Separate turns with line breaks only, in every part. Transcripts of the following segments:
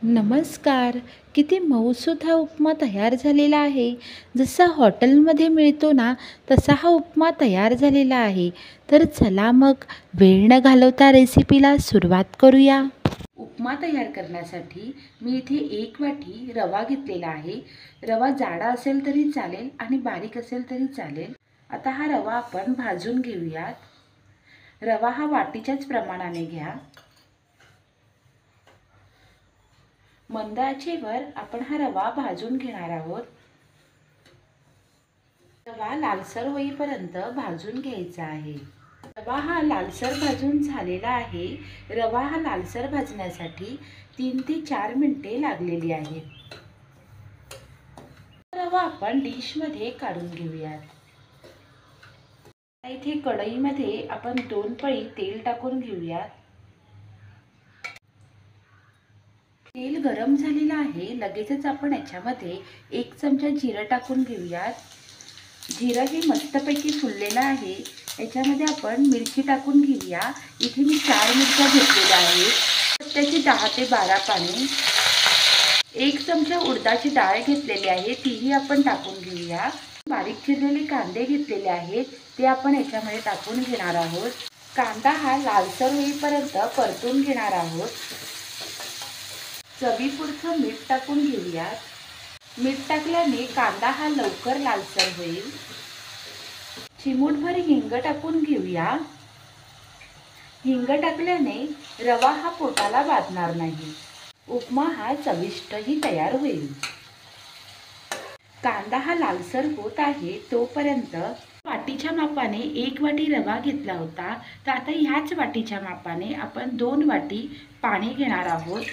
नमस्कार. किती मऊसूत हा उपमा तयार झालेला आहे. जसा हॉटेलमध्ये मिळतो ना, तसा हा उपमा तयार झालेला आहे. तर चला मग वेळ न घालवता रेसिपीला सुरुवात करूया. उपमा तयार करण्यासाठी मी इथे 1 वाटी रवा घेतलेला आहे. रवा जाडा असेल तरी चालेल आणि बारीक असेल तरी चालेल. आता हा रवा आपण भाजून घेऊयात. रवा हा वाटीच्याच प्रमाणाने घ्या. मंद आचेवर आपण हा रवा भाजून घेणार आहोत. रवा लालसर होईपर्यंत भाजून घ्यायचा आहे. रवा हा लालसर भाजून झालेला आहे. रवा हा लालसर भाजण्यासाठी 3 ते 4 मिनिटे लागलेली आहेत. रवा आपण डिशमध्ये काढून घेऊयात. इथे कढईमध्ये आपण 2 पळी तेल टाकून घेऊयात. तेल गरम झालेलं आहे. लगेचच आपण याच्यामध्ये 1 चमचा जिरं टाकून घेऊयात. जिरं हे मस्तपैकी फुललेलं आहे. याच्यामध्ये आपण मिरची टाकून घेऊया. इथे मी 4 मिरच्या घेतलेल्या आहेत. त्याची 10 ते 12 पाने. 1 चमचा उडदाची डाळ घेतलेली आहे, तीही आपण टाकून घेऊया. बारीक चिरलेले कांदे घेतलेले आहेत, ते आपण याच्यामध्ये टाकून घेणार आहोत. कांदा हा लालसर होईपर्यंत परतून घेणार आहोत. चवीपुरतं मीठ टाकून घेऊयात. मीठ टाकल्याने कांदा हा लवकर लालसर होईल. चिमूटभर हिंग टाकून घेऊया. हिंग टाकल्याने रवा हा पोटाला बाधणार नाही. उपमा हा चविष्टही तयार होईल. कांदा हा लालसर होत आहे तोपर्यंत वाटीच्या मापाने 1 वाटी रवा घेतला होता, तर आता ह्याच वाटीच्या मापाने आपण 2 वाटी पाणी घेणार आहोत.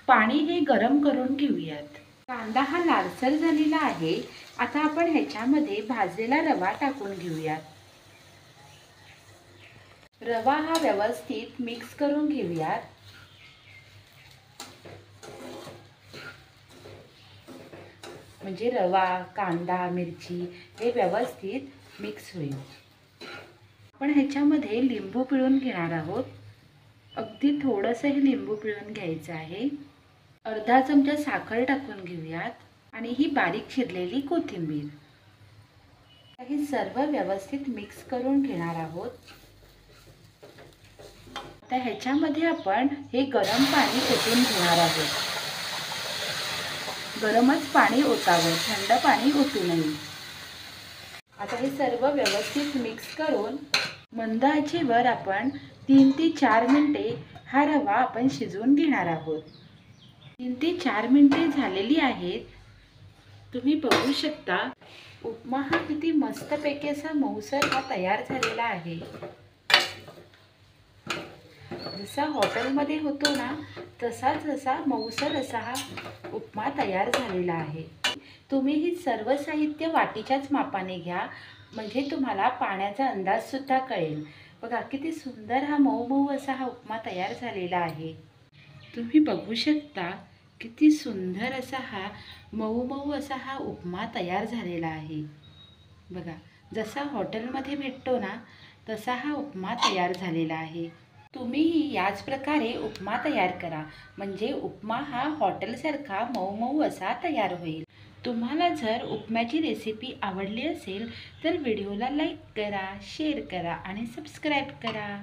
पाणी हे गरम करून घेऊयात. कांदा हा लालसर झालेला आहे. आता आपण ह्याच्यामध्ये भाजलेला रवा टाकून घेऊयात. रवा हा व्यवस्थित मिक्स करून घेऊयात. म्हणजे रवा, कांदा, मिरची हे व्यवस्थित मिक्स होईल. आपण ह्याच्यामध्ये लिंबू पिळून घेणार आहोत. अगदी थोडंसं हे लिंबू पिळून घ्यायचं आहे. अर्धा चमचा साखर टाकून घेऊयात आणि ही बारीक चिरलेली कोथिंबीर. हे सर्व व्यवस्थित मिक्स करून घेणार आहोत. आता ह्याच्यामध्ये आपण हे गरम पाणी ओतून घेणार आहोत. गरमच पाणी ओतावं, थंड पाणी ओतू नये. आता हे सर्व व्यवस्थित मिक्स करून मंद आचेवर आपण 3 ते 4 मिनिटे हा रवा आपण शिजवून घेणार आहोत. 3 ते 4 मिनिटे झालेली आहेत. तुम्ही बघू शकता उपमा हा किती मस्तपैकी असा मऊसर हा तयार झालेला आहे. जसा हॉटेलमध्ये होतो ना, तसा मऊसर असा हा उपमा तयार झालेला आहे. तुम्ही ही सर्व साहित्य वाटीच्याच मापाने घ्या, म्हणजे तुम्हाला पाण्याचा अंदाज सुद्धा कळेल. बघा किती सुंदर हा मऊ मऊ असा हा उपमा तयार झालेला आहे. तुम्ही बघू शकता किती सुंदर असा हा मऊ मऊ असा हा उपमा तयार झालेला आहे. बघा जसा हॉटेलमध्ये भेटतो ना, तसा हा उपमा तयार झालेला आहे. तुम्हीही याच प्रकारे उपमा तयार करा, म्हणजे उपमा हा हॉटेलसारखा मऊ मऊ असा तयार होईल. तुम्हाला जर उपम्याची रेसिपी आवडली असेल तर व्हिडिओला लाईक करा, शेअर करा आणि सबस्क्राईब करा.